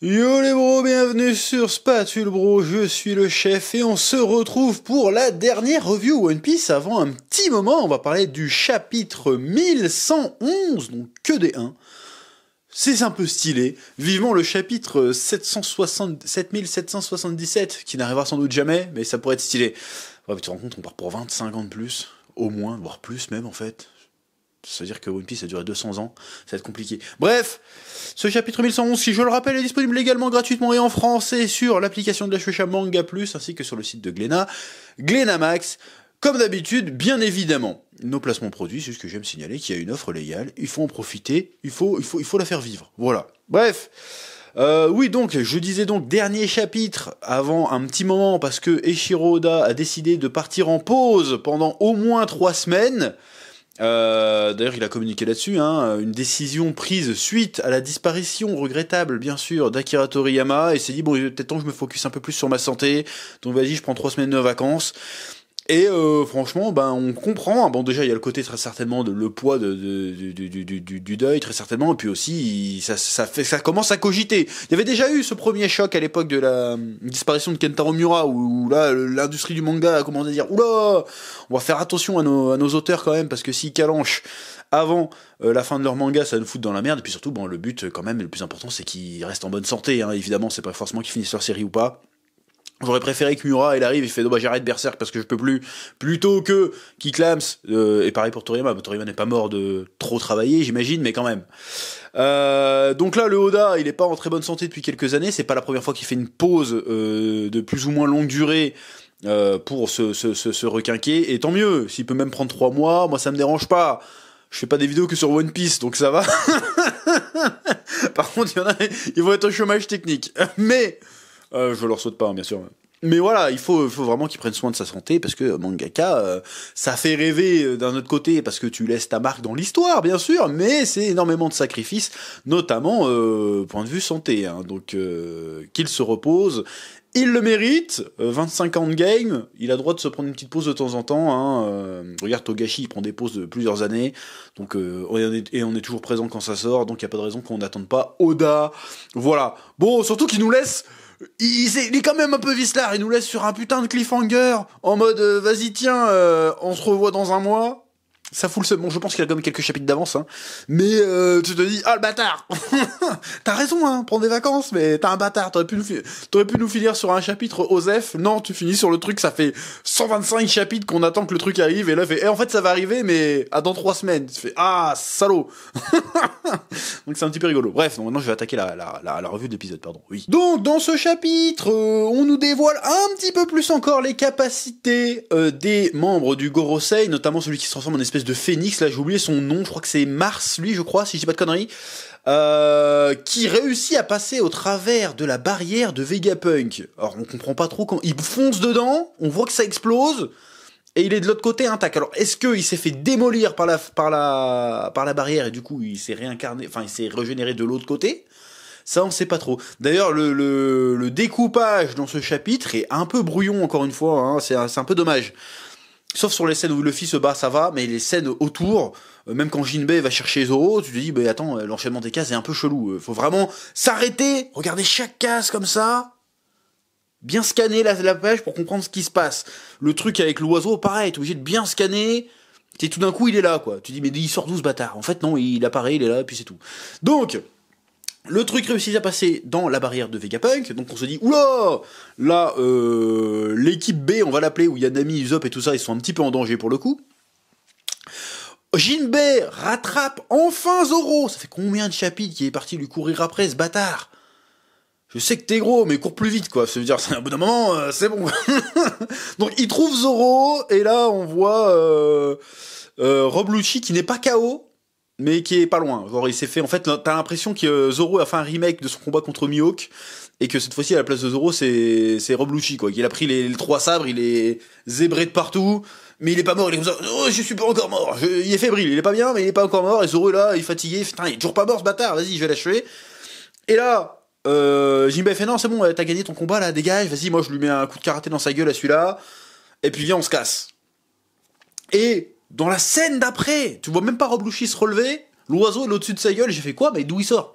Yo les bros, bienvenue sur Spatule Bro, je suis le chef et on se retrouve pour la dernière review One Piece avant un petit moment. On va parler du chapitre 1111, donc que des 1. C'est un peu stylé. Vivement le chapitre 7777 qui n'arrivera sans doute jamais, mais ça pourrait être stylé. Ouais, tu te rends compte, on part pour 25 ans de plus, au moins, voire plus même en fait. Ça veut dire que One Piece a duré 200 ans, ça va être compliqué. Bref, ce chapitre 1111, qui je le rappelle, est disponible légalement, gratuitement et en français sur l'application de la Shueisha Manga Plus, ainsi que sur le site de Glénat, Glénamax. Comme d'habitude, bien évidemment, nos placements produits, c'est ce que j'aime signaler, qu'il y a une offre légale, il faut en profiter, il faut la faire vivre. Voilà. Bref. Oui, donc, je disais donc, dernier chapitre avant un petit moment, parce que Eiichiro Oda a décidé de partir en pause pendant au moins 3 semaines. D'ailleurs, il a communiqué là-dessus, hein, une décision prise suite à la disparition regrettable, bien sûr, d'Akira Toriyama, et s'est dit, bon, il est peut-être temps que je me focus un peu plus sur ma santé, donc vas-y, je prends 3 semaines de vacances. Et franchement, ben on comprend. Bon, déjà il y a le côté très certainement de le poids du deuil, très certainement. Et puis aussi, ça commence à cogiter. Il y avait déjà eu ce premier choc à l'époque de la disparition de Kentaro Miura, où là l'industrie du manga a commencé à dire oula, on va faire attention à nos auteurs quand même, parce que s'ils calanchent avant la fin de leur manga, ça va nous foutre dans la merde. Et puis surtout, bon, le but quand même, le plus important, c'est qu'ils restent en bonne santé. Hein. Évidemment, c'est pas forcément qu'ils finissent leur série ou pas. J'aurais préféré que Miura, il arrive, il fait, non, bah, j'arrête Berserk parce que je peux plus, plutôt que qu'il clams, et pareil pour Toriyama. Toriyama n'est pas mort de trop travailler, j'imagine, mais quand même. Donc là, le Oda, il est pas en très bonne santé depuis quelques années, c'est pas la première fois qu'il fait une pause, de plus ou moins longue durée, pour se requinquer, et tant mieux, s'il peut même prendre 3 mois, moi ça me dérange pas. Je fais pas des vidéos que sur One Piece, donc ça va. Par contre, il y en a, ils vont être au chômage technique. Mais, je leur saute pas, hein, bien sûr. Mais voilà, il faut vraiment qu'ils prennent soin de sa santé, parce que mangaka, ça fait rêver d'un autre côté, parce que tu laisses ta marque dans l'histoire, bien sûr, mais c'est énormément de sacrifices, notamment point de vue santé. Hein, donc, qu'il se repose. Il le mérite, 25 ans de game, il a le droit de se prendre une petite pause de temps en temps. Hein, regarde Togashi, il prend des pauses de plusieurs années, donc on est toujours présent quand ça sort, donc il n'y a pas de raison qu'on n'attende pas Oda. Voilà. Bon, surtout qu'il nous laisse... Il est quand même un peu vicelard, il nous laisse sur un putain de cliffhanger, en mode vas-y tiens, on se revoit dans un mois. Ça fout le seum. Bon, je pense qu'il a quand même quelques chapitres d'avance, hein. Mais tu te dis, ah le bâtard. T'as raison, hein, prends des vacances, mais t'as un bâtard. T'aurais pu nous finir sur un chapitre Osef. Non, tu finis sur le truc, ça fait 125 chapitres qu'on attend que le truc arrive, et là, en fait, ça va arriver, mais dans 3 semaines. Tu fais, ah, salaud. Donc c'est un petit peu rigolo. Bref, donc maintenant je vais attaquer la revue de l'épisode, pardon. Oui. Donc dans ce chapitre, on nous dévoile un petit peu plus encore les capacités des membres du Gorosei, notamment celui qui se transforme en espèce de phénix. Là j'ai oublié son nom, je crois que c'est Mars, lui, je crois, si je dis pas de conneries. Qui réussit à passer au travers de la barrière de Vegapunk. Alors on comprend pas trop quand il fonce dedans, on voit que ça explose. Et il est de l'autre côté intact. Alors, est-ce qu'il s'est fait démolir par la barrière et du coup, il s'est réincarné, enfin, il s'est régénéré de l'autre côté? Ça, on sait pas trop. D'ailleurs, le découpage dans ce chapitre est un peu brouillon, encore une fois, hein. C'est un peu dommage. Sauf sur les scènes où Luffy se bat, ça va, mais les scènes autour, même quand Jinbei va chercher Zoro, tu te dis, bah attends, l'enchaînement des cases est un peu chelou. Faut vraiment s'arrêter, regarder chaque case comme ça, bien scanner la page pour comprendre ce qui se passe. Le truc avec l'oiseau, pareil, t'es obligé de bien scanner, et tout d'un coup il est là, quoi. Tu dis, mais il sort d'où ce bâtard? En fait non, il apparaît, il est là, et puis c'est tout. Donc, le truc réussit à passer dans la barrière de Vegapunk, donc on se dit, oula, là, l'équipe B, on va l'appeler, où il y a Nami, Usopp et tout ça, ils sont un petit peu en danger pour le coup. Jinbei rattrape enfin Zoro. Ça fait combien de chapitres qu'il est parti lui courir après, ce bâtard? Je sais que t'es gros, mais cours plus vite, quoi. Ça veut dire, à bout d'un moment, c'est bon. Donc, il trouve Zoro, et là, on voit Rob Lucci, qui n'est pas KO, mais qui est pas loin. Genre, il s'est fait... En fait, t'as l'impression que Zoro a fait un remake de son combat contre Mihawk, et que cette fois-ci, à la place de Zoro, c'est Rob Lucci, quoi. Il a pris les 3 sabres, il est zébré de partout, mais il est pas mort, il est comme ça. Oh, je suis pas encore mort. Il est fébrile, il est pas bien, mais il est pas encore mort, et Zoro est là, il est fatigué. Putain, il est toujours pas mort, ce bâtard. Vas-y, je vais l'achever. Et là... Jinbei fait non, c'est bon, t'as gagné ton combat là, dégage, vas-y, moi je lui mets un coup de karaté dans sa gueule à celui-là, et puis viens, on se casse. Et dans la scène d'après, tu vois même pas Rob Lucci se relever, l'oiseau est au-dessus de sa gueule, j'ai fait quoi? Mais d'où il sort?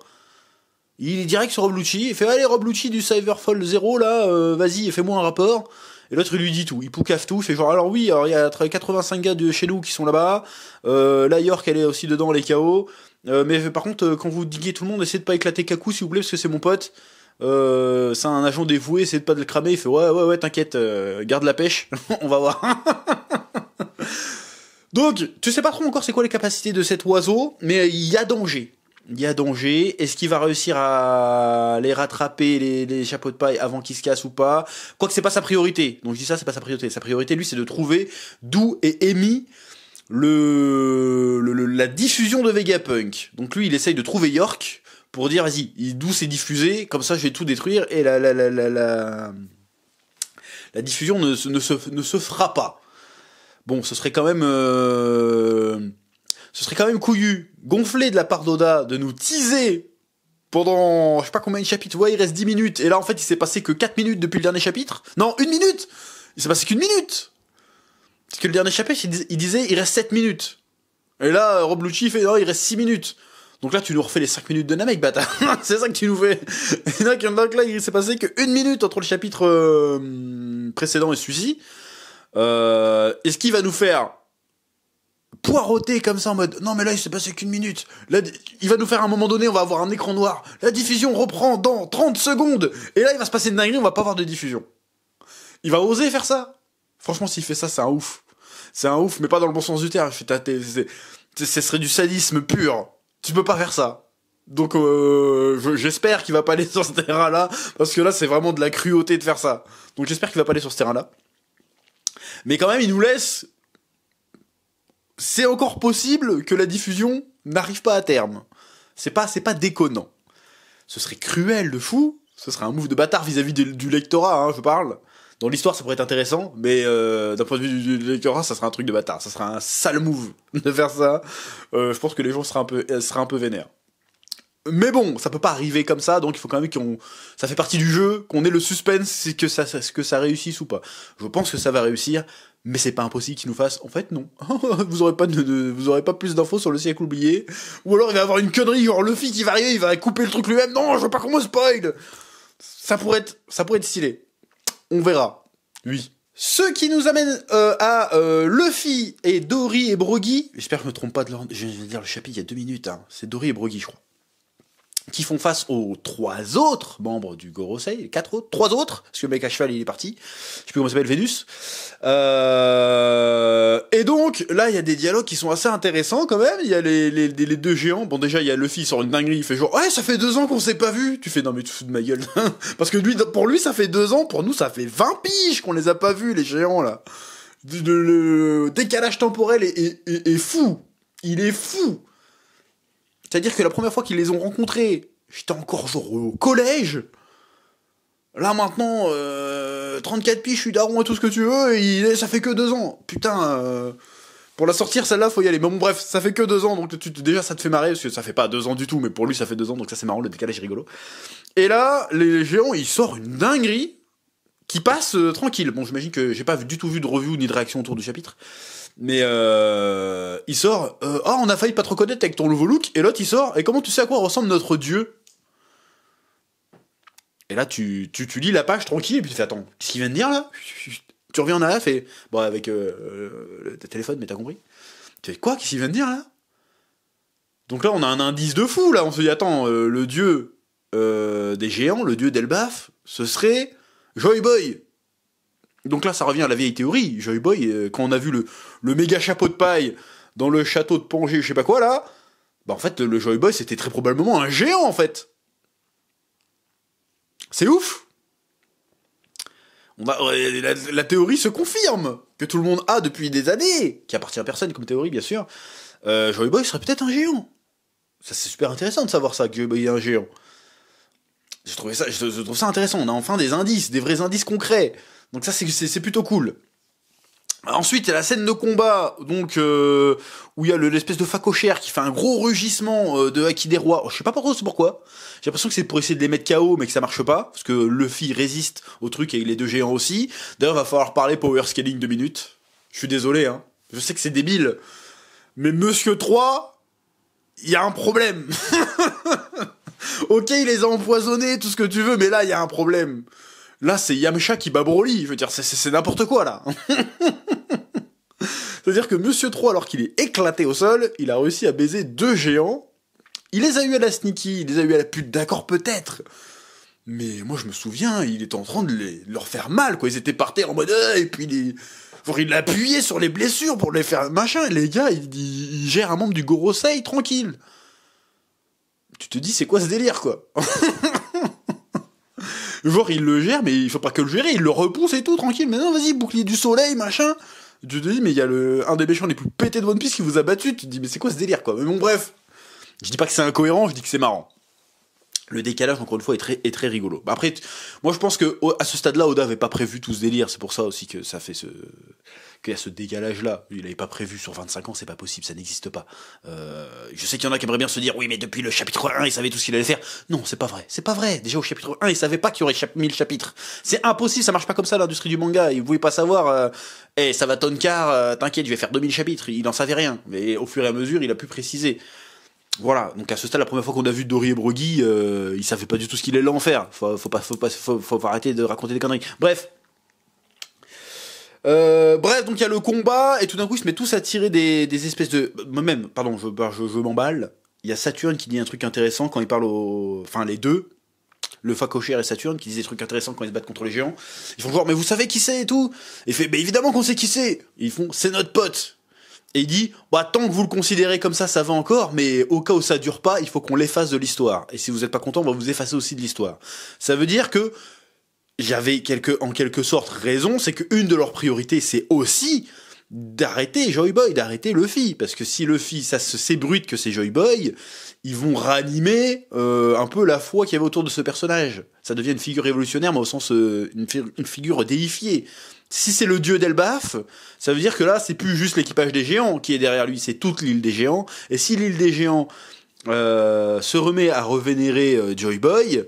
Il est direct sur Rob Lucci, il fait allez Rob Lucci du Cyberfall 0 là, vas-y, fais-moi un rapport. Et l'autre il lui dit tout, il poucave tout, il fait genre alors oui, alors il y a 85 gars de chez nous qui sont là-bas, la York elle est aussi dedans, les KO, mais par contre quand vous diguez tout le monde, essayez de pas éclater Kaku s'il vous plaît parce que c'est mon pote, c'est un agent dévoué, essayez de pas de le cramer, il fait ouais t'inquiète, garde la pêche, on va voir. Donc tu sais pas trop encore c'est quoi les capacités de cet oiseau, mais il y a danger. Il y a danger. Est-ce qu'il va réussir à les rattraper, les chapeaux de paille, avant qu'ils se cassent ou pas? Quoique c'est pas sa priorité. Donc je dis ça, c'est pas sa priorité. Sa priorité, lui, c'est de trouver d'où est émis la diffusion de Vegapunk. Donc lui, il essaye de trouver York pour dire, vas-y, d'où c'est diffusé, comme ça je vais tout détruire, et la diffusion ne se fera pas. Bon, ce serait quand même couillu, gonflé de la part d'Oda de nous teaser pendant je sais pas combien de chapitres. Ouais, il reste 10 minutes. Et là, en fait, il s'est passé que 4 minutes depuis le dernier chapitre. Non, 1 minute. Il s'est passé qu'une minute. Parce que le dernier chapitre, il disait il reste 7 minutes. Et là, Rob Lucci, il fait non, il reste 6 minutes. Donc là, tu nous refais les 5 minutes de Namek, bâtard. C'est ça que tu nous fais. Et donc là, il s'est passé que 1 minute entre le chapitre précédent et celui-ci. Est-ce qu'il va nous faire poireauter comme ça en mode non mais là il s'est passé qu'une minute, là il va nous faire à un moment donné, on va avoir un écran noir, la diffusion reprend dans 30 secondes et là il va se passer une dinguerie, on va pas avoir de diffusion. Il va oser faire ça? Franchement s'il fait ça c'est un ouf, mais pas dans le bon sens du terme. Ce serait du sadisme pur, tu peux pas faire ça. Donc j'espère qu'il va pas aller sur ce terrain là, parce que là c'est vraiment de la cruauté de faire ça. Donc j'espère qu'il va pas aller sur ce terrain là, mais quand même il nous laisse. C'est encore possible que la diffusion n'arrive pas à terme. C'est pas déconnant. Ce serait cruel de fou. Ce serait un move de bâtard vis-à-vis du lectorat, hein, je parle. Dans l'histoire, ça pourrait être intéressant, mais d'un point de vue du lectorat, ça serait un truc de bâtard. Ça serait un sale move de faire ça. Je pense que les gens seraient un peu vénères. Mais bon, ça peut pas arriver comme ça, donc il faut quand même ça fait partie du jeu, qu'on ait le suspense, c'est que ça réussisse ou pas. Je pense que ça va réussir, mais c'est pas impossible qu'ils nous fassent. En fait, non. Vous aurez pas plus d'infos sur le siècle oublié. Ou alors il va y avoir une connerie, genre Luffy qui va arriver, il va couper le truc lui-même. Non, je veux pas qu'on me spoil. Ça pourrait être stylé. On verra. Oui. Ce qui nous amène à Luffy et Dory et Brogy. J'espère que je me trompe pas de l'ordre. Je viens de dire le chapitre il y a 2 minutes. Hein. C'est Dory et Brogy, je crois. Qui font face aux 3 autres membres du Gorosei, les 4 autres, 3 autres, parce que le mec à cheval il est parti, je sais plus comment il s'appelle, Vénus. Et donc, là il y a des dialogues qui sont assez intéressants quand même, il y a les 2 géants, bon déjà il y a Luffy, il sort une dinguerie, il fait genre, ouais ça fait 2 ans qu'on s'est pas vus, tu fais non mais tu fous de ma gueule, parce que pour lui ça fait 2 ans, pour nous ça fait 20 piges qu'on les a pas vus les géants là. Le décalage temporel est fou, il est fou. C'est-à-dire que la première fois qu'ils les ont rencontrés, j'étais encore genre au collège. Là maintenant, 34 piges, je suis daron et tout ce que tu veux, et ça fait que 2 ans. Putain, pour la sortir celle-là, faut y aller. Mais bon bref, ça fait que 2 ans, donc déjà ça te fait marrer, parce que ça fait pas 2 ans du tout, mais pour lui ça fait 2 ans, donc ça c'est marrant, le décalage est rigolo. Et là, les géants, ils sortent une dinguerie qui passe tranquille. Bon, j'imagine que j'ai pas du tout vu de review ni de réaction autour du chapitre. Mais il sort, on a failli pas te reconnaître avec ton nouveau look, et l'autre il sort, et comment tu sais à quoi ressemble notre dieu? Et là tu lis la page tranquille, et puis tu fais attends, qu'est-ce qu'il vient de dire là? Tu reviens en arrière, et bon avec le téléphone, mais t'as compris? Tu fais quoi? Qu'est-ce qu'il vient de dire là? Donc là on a un indice de fou là, on se dit attends, le dieu des géants, le dieu d'Elbaf, ce serait Joy Boy. Donc là, ça revient à la vieille théorie. Joy Boy, quand on a vu le méga chapeau de paille dans le château de Pangée, je sais pas quoi, là, bah en fait, le Joy Boy, c'était très probablement un géant, en fait. C'est ouf. La théorie se confirme, que tout le monde a depuis des années, qui appartient à personne comme théorie, bien sûr. Joy Boy serait peut-être un géant. Ça, c'est super intéressant de savoir ça, que Joy Boy est un géant. Je trouve ça intéressant. On a enfin des indices, des vrais indices concrets. Donc ça, c'est plutôt cool. Ensuite, il y a la scène de combat, donc où il y a l'espèce de facochère qui fait un gros rugissement de Haki des Rois. Je sais pas trop c'est pourquoi. J'ai l'impression que c'est pour essayer de les mettre KO, mais que ça marche pas, parce que Luffy résiste au truc avec les 2 géants aussi. D'ailleurs, il va falloir parler power scaling 2 minutes. Je suis désolé, hein. Je sais que c'est débile. Mais Monsieur 3, il y a un problème. Ok, il les a empoisonnés, tout ce que tu veux, mais là, il y a un problème. Là, c'est Yamcha qui bat Broly. Je veux dire, c'est n'importe quoi, là. C'est-à-dire que Monsieur 3, alors qu'il est éclaté au sol, il a réussi à baiser 2 géants. Il les a eu à la sneaky, il les a eu à la pute, d'accord, peut-être. Mais moi, je me souviens, il était en train de leur faire mal, quoi. Ils étaient par terre en mode, et puis il appuyait sur les blessures pour les faire machin. Et les gars, ils gèrent un membre du Gorosei tranquille. Tu te dis, c'est quoi ce délire, quoi? Genre, il le gère, mais il faut pas que le gérer, il le repousse et tout, tranquille. Mais non, vas-y, bouclier du soleil, machin. Tu te dis, mais il y a un des méchants les plus pétés de One Piece qui vous a battu. Tu te dis, mais c'est quoi ce délire, quoi? Mais bon, bref. Je dis pas que c'est incohérent, je dis que c'est marrant. Le décalage, encore une fois, est très rigolo. Après, moi, je pense que à ce stade-là, Oda avait pas prévu tout ce délire. C'est pour ça aussi que ça fait qu'il y a ce décalage-là. Il avait pas prévu sur 25 ans, c'est pas possible, ça n'existe pas. Je sais qu'il y en a qui aimeraient bien se dire, oui, mais depuis le chapitre 1, il savait tout ce qu'il allait faire. Non, c'est pas vrai. C'est pas vrai. Déjà, au chapitre 1, il savait pas qu'il y aurait 1000 chapitres. C'est impossible, ça marche pas comme ça, l'industrie du manga. Il pouvait pas savoir, ça va Tonkar, t'inquiète, je vais faire 2000 chapitres. Il en savait rien. Mais au fur et à mesure, il a pu préciser. Voilà, donc à ce stade, la première fois qu'on a vu Dory et Broggy, ils savaient pas du tout ce qu'il allait en faire. Faut arrêter de raconter des conneries. Bref, donc il y a le combat, et tout d'un coup, ils se mettent tous à tirer des espèces de... Même, pardon, je m'emballe. Il y a Saturne qui dit un truc intéressant quand il parle Enfin, les deux, le Facocher et Saturne, qui disent des trucs intéressants quand ils se battent contre les géants. Ils font genre, mais vous savez qui c'est et tout? Et il fait, mais évidemment qu'on sait qui c'est. Et ils font, c'est notre pote. Et il dit, bah, tant que vous le considérez comme ça va encore, mais au cas où ça dure pas, il faut qu'on l'efface de l'histoire. Et si vous êtes pas content, on va vous effacer aussi de l'histoire. Ça veut dire que j'avais en quelque sorte raison, c'est qu'une de leurs priorités, c'est aussi d'arrêter Joy Boy, d'arrêter Luffy. Parce que si Luffy, ça s'ébruite que c'est Joy Boy, ils vont ranimer un peu la foi qu'il y avait autour de ce personnage. Ça devient une figure révolutionnaire, mais au sens une figure déifiée. Si c'est le dieu d'Elbaf, ça veut dire que là, c'est plus juste l'équipage des géants qui est derrière lui, c'est toute l'île des géants. Et si l'île des géants se remet à revénérer Joy Boy,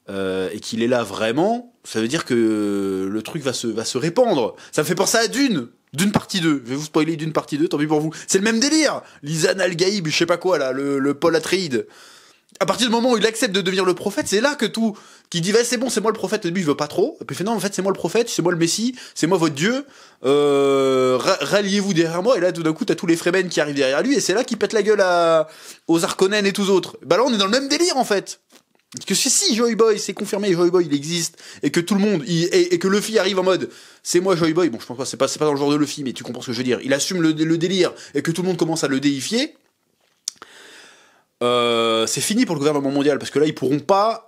et qu'il est là vraiment, ça veut dire que le truc va se répandre. Ça me fait penser à Dune partie 2. Je vais vous spoiler Dune partie 2, tant pis pour vous. C'est le même délire. Lisan Al-Gaïb, je sais pas quoi, là, le Paul Atreides. À partir du moment où il accepte de devenir le prophète, c'est là que tout, qui dit, c'est bon, c'est moi le prophète, lui, il veut pas trop. Et puis il fait, non, en fait, c'est moi le prophète, c'est moi le messie, c'est moi votre dieu, ralliez-vous derrière moi, et là, tout d'un coup, t'as tous les Fremen qui arrivent derrière lui, et c'est là qu'il pète la gueule aux Harkonnen et tous autres. Bah là, on est dans le même délire, en fait. Parce que si Joy Boy, c'est confirmé, Joy Boy, il existe, et que tout le monde, et que Luffy arrive en mode, c'est moi Joy Boy, bon, je pense pas, c'est pas dans le genre de Luffy, mais tu comprends ce que je veux dire. Il assume le délire, et que tout le monde commence à le déifier. C'est fini pour le gouvernement mondial, parce que là ils pourront pas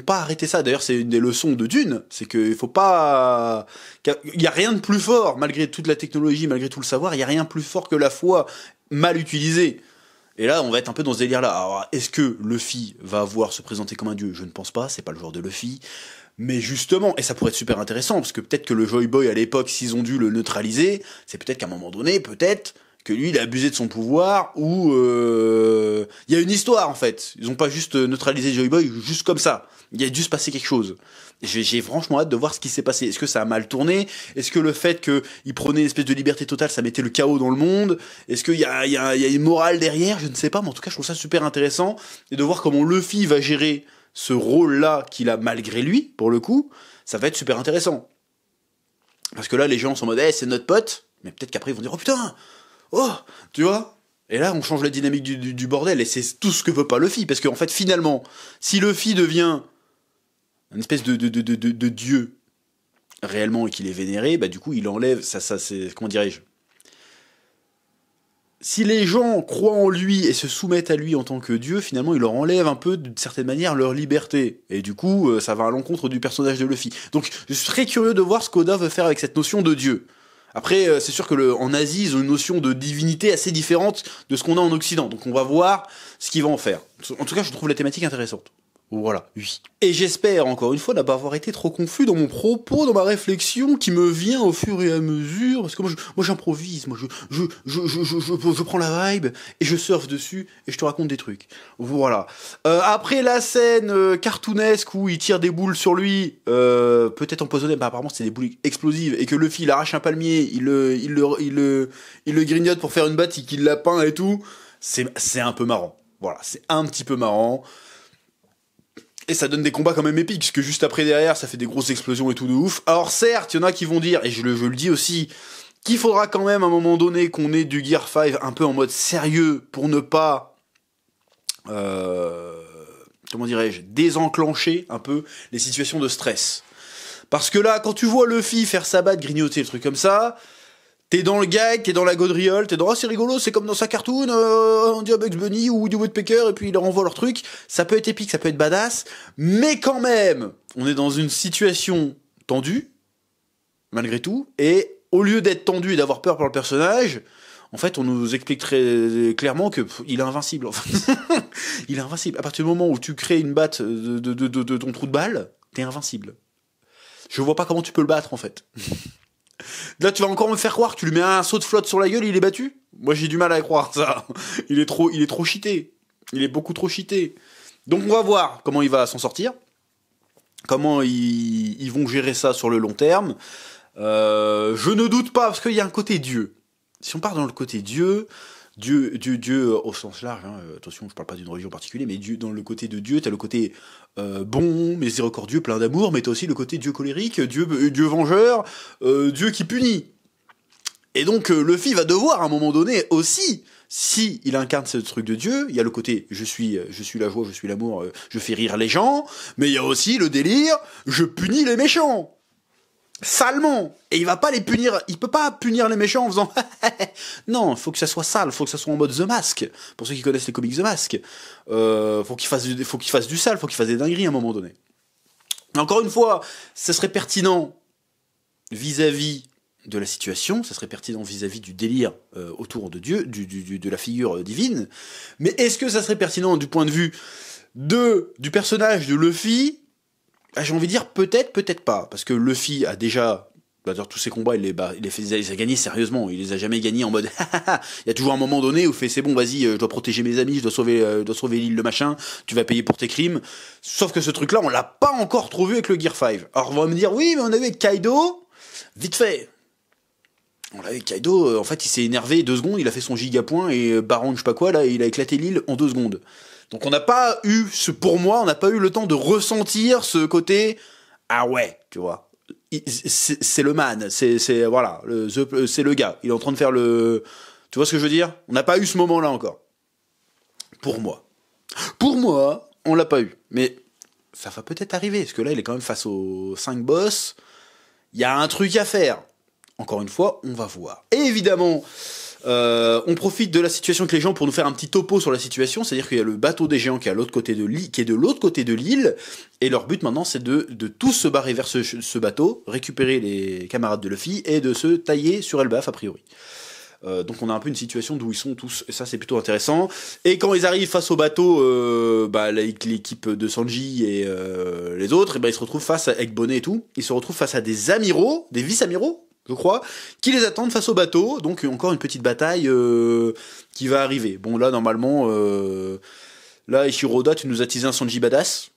arrêter ça. D'ailleurs, c'est une des leçons de Dune, c'est qu'il faut pas, il y a rien de plus fort, malgré toute la technologie, malgré tout le savoir, il y a rien de plus fort que la foi mal utilisée. Et là, on va être un peu dans ce délire-là. Alors, est-ce que Luffy va avoir se présenter comme un dieu? Je ne pense pas, c'est pas le genre de Luffy. Mais justement, et ça pourrait être super intéressant, parce que peut-être que le Joy Boy à l'époque, s'ils ont dû le neutraliser, c'est peut-être qu'à un moment donné, peut-être que lui, il a abusé de son pouvoir, ou il y a une histoire en fait. Ils ont pas juste neutralisé Joy Boy juste comme ça. Il y a dû se passer quelque chose. J'ai franchement hâte de voir ce qui s'est passé. Est-ce que ça a mal tourné? Est-ce que le fait qu'il prenait une espèce de liberté totale, ça mettait le chaos dans le monde? Est-ce qu'il y a une morale derrière? Je ne sais pas, mais en tout cas, je trouve ça super intéressant. Et de voir comment Luffy va gérer ce rôle-là qu'il a malgré lui, pour le coup, ça va être super intéressant. Parce que là, les gens sont en mode, c'est notre pote, mais peut-être qu'après, ils vont dire, oh putain! Oh, tu vois? Et là, on change la dynamique du bordel, et c'est tout ce que veut pas Luffy, parce qu'en fait, finalement, si Luffy devient une espèce de dieu réellement et qu'il est vénéré, bah du coup, il enlève, ça c'est, comment dirais-je? Si les gens croient en lui et se soumettent à lui en tant que dieu, finalement, il leur enlève un peu, d'une certaine manière, leur liberté. Et du coup, ça va à l'encontre du personnage de Luffy. Donc, je suis très curieux de voir ce qu'Oda veut faire avec cette notion de dieu. Après, c'est sûr que en Asie, ils ont une notion de divinité assez différente de ce qu'on a en Occident. Donc on va voir ce qu'ils vont en faire. En tout cas, je trouve la thématique intéressante. Voilà, oui. Et j'espère, encore une fois, ne pas avoir été trop confus dans mon propos, dans ma réflexion, qui me vient au fur et à mesure, parce que moi j'improvise, je prends la vibe, et je surfe dessus, et je te raconte des trucs. Voilà. Après la scène cartoonesque où il tire des boules sur lui, peut-être empoisonné, bah apparemment c'est des boules explosives, et que Luffy il arrache un palmier, il le grignote pour faire une batte, qu'il l'a peint et tout, c'est un peu marrant. Voilà, c'est un petit peu marrant. Et ça donne des combats quand même épiques, parce que juste après derrière, ça fait des grosses explosions et tout de ouf. Alors certes, il y en a qui vont dire, et je le dis aussi, qu'il faudra quand même à un moment donné qu'on ait du Gear 5 un peu en mode sérieux pour ne pas, comment dirais-je, désenclencher un peu les situations de stress. Parce que là, quand tu vois Luffy faire sa batte, grignoter, le truc comme ça, t'es dans le gag, t'es dans la gaudriole, t'es dans « Ah, c'est rigolo, c'est comme dans sa cartoon, on dit à Bugs Bunny ou Woody Woodpecker, et puis il leur envoie leur truc. » Ça peut être épique, ça peut être badass, mais quand même, on est dans une situation tendue, malgré tout, et au lieu d'être tendu et d'avoir peur pour le personnage, en fait, on nous explique très clairement que il est invincible. En fait. Il est invincible. À partir du moment où tu crées une batte de ton trou de balle, t'es invincible. Je vois pas comment tu peux le battre, en fait. Là, tu vas encore me faire croire que tu lui mets un saut de flotte sur la gueule, il est battu. Moi, j'ai du mal à croire ça. Il est trop cheaté. Il est beaucoup trop cheaté. Donc, on va voir comment il va s'en sortir. Comment ils vont gérer ça sur le long terme. Je ne doute pas, parce qu'il y a un côté Dieu. Si on part dans le côté Dieu au sens large, hein, attention, je parle pas d'une religion particulière, mais Dieu, dans le côté de Dieu, t'as le côté bon, miséricordieux, plein d'amour, mais t'as aussi le côté Dieu colérique, Dieu vengeur, Dieu qui punit. Et donc Luffy va devoir à un moment donné aussi, si il incarne ce truc de Dieu, il y a le côté je suis la joie, je suis l'amour, je fais rire les gens, mais il y a aussi le délire je punis les méchants. Salement. Et il va pas les punir, il peut pas punir les méchants en faisant non, faut que ça soit sale, faut que ça soit en mode The Mask. Pour ceux qui connaissent les comics The Mask, faut qu'il fasse du sale, faut qu'il fasse des dingueries à un moment donné. Encore une fois, ça serait pertinent vis-à-vis de la situation, ça serait pertinent vis-à-vis du délire autour de Dieu, de la figure divine, mais est-ce que ça serait pertinent du point de vue du personnage de Luffy? J'ai envie de dire peut-être pas, parce que Luffy a déjà, tous ses combats, il les a gagnés sérieusement, il les a jamais gagnés en mode il y a toujours un moment donné où il fait c'est bon, vas-y, je dois protéger mes amis, je dois sauver l'île, le machin, tu vas payer pour tes crimes. Sauf que ce truc-là, on l'a pas encore trouvé avec le Gear 5. Alors on va me dire oui, mais on a vu avec Kaido, vite fait. On l'a avec Kaido, en fait, il s'est énervé 2 secondes, il a fait son gigapoint et Baron je sais pas quoi, là, il a éclaté l'île en 2 secondes. Donc on n'a pas eu, pour moi, on n'a pas eu le temps de ressentir ce côté, ah ouais, tu vois, c'est le man, voilà, c'est le gars, il est en train de faire le, tu vois ce que je veux dire? On n'a pas eu ce moment-là encore. Pour moi, on l'a pas eu, mais ça va peut-être arriver, parce que là, il est quand même face aux 5 boss, il y a un truc à faire. Encore une fois, on va voir. Et évidemment, on profite de la situation avec les gens pour nous faire un petit topo sur la situation, c'est-à-dire qu'il y a le bateau des géants qui est de l'autre côté de l'île, et leur but maintenant c'est de tous se barrer vers ce bateau, récupérer les camarades de Luffy et de se tailler sur Elbaf a priori. Donc on a un peu une situation d'où ils sont tous, et ça c'est plutôt intéressant. Et quand ils arrivent face au bateau, l'équipe de Sanji et les autres, et ils se retrouvent face avec Bonnet et tout, ils se retrouvent face à des amiraux, des vice-amiraux, je crois, qui les attendent face au bateau, donc encore une petite bataille qui va arriver. Bon là normalement, là Ishiroda, tu nous as teasé un Sanji badass.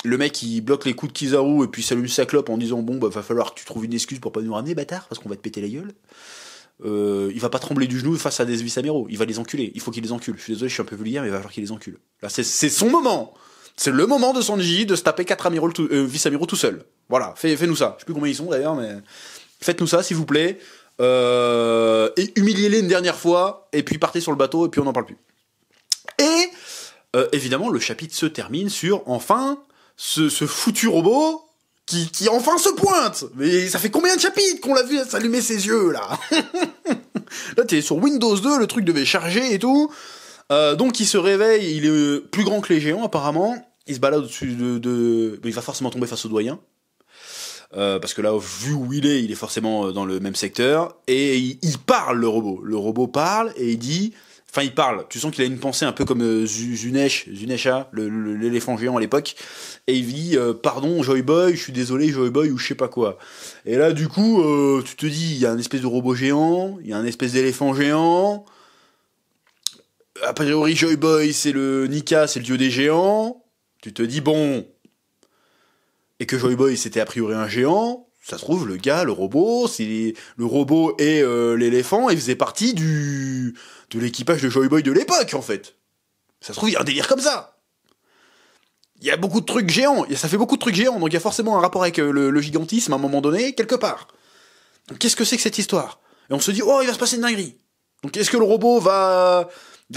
Le mec il bloque les coups de Kizaru et puis s'allume sa clope en disant bon va falloir que tu trouves une excuse pour pas nous ramener bâtard parce qu'on va te péter la gueule. Il va pas trembler du genou face à des vice-amiraux, il va les enculer, il faut qu'il les encule. Je suis désolé, je suis un peu vulgaire mais il va falloir qu'il les encule. Là c'est son moment. C'est le moment de Sanji de se taper 4 vice-amiraux tout seul. Voilà, fais-nous ça. Je sais plus combien ils sont d'ailleurs mais faites-nous ça, s'il vous plaît. Et humiliez-les une dernière fois, et puis partez sur le bateau, et puis on n'en parle plus. Et, évidemment, le chapitre se termine sur, enfin, ce foutu robot qui enfin se pointe. Mais ça fait combien de chapitres qu'on l'a vu s'allumer ses yeux, là? Là, t'es sur Windows 2, le truc devait charger et tout. Donc, il se réveille, il est plus grand que les géants, apparemment. Il se balade au-dessus il va forcément tomber face au doyen. Parce que là, vu où il est forcément dans le même secteur, et il parle, le robot. Le robot parle, et il dit... Enfin, il parle. Tu sens qu'il a une pensée un peu comme Zunesha, l'éléphant géant à l'époque. Et il dit, pardon, Joy Boy, je suis désolé, Joy Boy, ou je sais pas quoi. Et là, du coup, tu te dis, il y a un espèce de robot géant, il y a un espèce d'éléphant géant. A priori, Joy Boy, c'est le Nika, c'est le dieu des géants. Tu te dis, bon... Et que Joy Boy c'était a priori un géant, ça se trouve le robot et l'éléphant, ils faisaient partie de l'équipage de Joy Boy de l'époque en fait. Ça se trouve, il y a un délire comme ça. Il y a beaucoup de trucs géants, ça fait beaucoup de trucs géants, donc il y a forcément un rapport avec le gigantisme à un moment donné, quelque part. Donc qu'est-ce que c'est que cette histoire? Et on se dit, oh, il va se passer une dinguerie. Donc est-ce que le robot va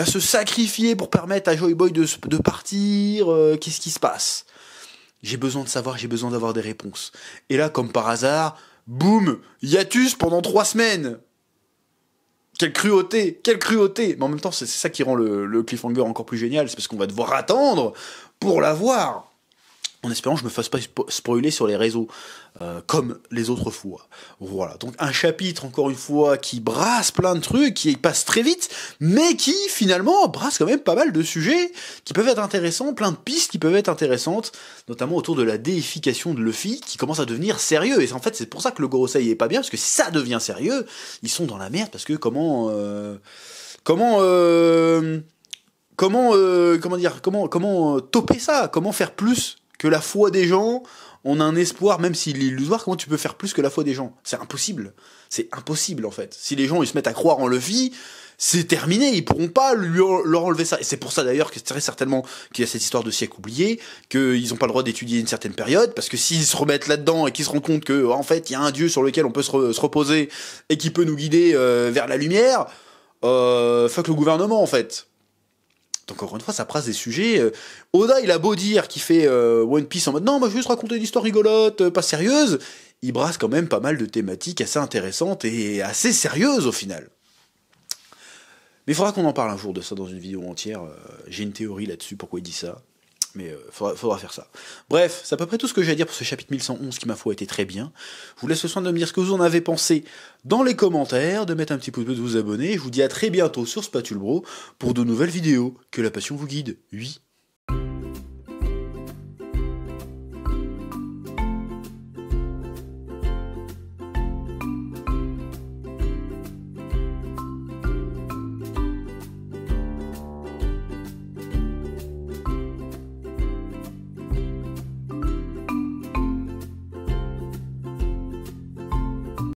se sacrifier pour permettre à Joy Boy de partir? Qu'est-ce qui se passe? J'ai besoin de savoir, j'ai besoin d'avoir des réponses. Et là, comme par hasard, boum, hiatus pendant 3 semaines. Quelle cruauté, quelle cruauté. Mais en même temps, c'est ça qui rend le cliffhanger encore plus génial, c'est parce qu'on va devoir attendre pour la voir. En espérant que je me fasse pas spoiler sur les réseaux, comme les autres fois. Voilà, donc un chapitre, encore une fois, qui brasse plein de trucs, qui passe très vite, mais qui, finalement, brasse quand même pas mal de sujets qui peuvent être intéressants, plein de pistes qui peuvent être intéressantes, notamment autour de la déification de Luffy, qui commence à devenir sérieux. Et en fait, c'est pour ça que le Gorosei est pas bien, parce que si ça devient sérieux, ils sont dans la merde, parce que comment toper ça? Comment faire plus que la foi des gens? On a un espoir, même s'il est illusoire, comment tu peux faire plus que la foi des gens? C'est impossible. C'est impossible, en fait. Si les gens, ils se mettent à croire en Luffy, c'est terminé. Ils pourront pas leur enlever ça. Et c'est pour ça, d'ailleurs, que c'est très certainement qu'il y a cette histoire de siècle oublié, qu'ils ont pas le droit d'étudier une certaine période, parce que s'ils se remettent là-dedans et qu'ils se rendent compte que, en fait, il y a un dieu sur lequel on peut se reposer et qui peut nous guider vers la lumière, fuck le gouvernement, en fait. Donc encore une fois, ça brasse des sujets. Oda, il a beau dire qu'il fait One Piece en mode non, moi je vais juste raconter une histoire rigolote, pas sérieuse. Il brasse quand même pas mal de thématiques assez intéressantes et assez sérieuses au final. Mais il faudra qu'on en parle un jour de ça dans une vidéo entière. J'ai une théorie là-dessus, pourquoi il dit ça. Mais faudra faire ça. Bref, c'est à peu près tout ce que j'ai à dire pour ce chapitre 1111 qui, ma foi, a été très bien. Je vous laisse le soin de me dire ce que vous en avez pensé dans les commentaires, de mettre un petit pouce bleu, de vous abonner. Je vous dis à très bientôt sur Spatule Bro pour de nouvelles vidéos. Que la passion vous guide. Oui.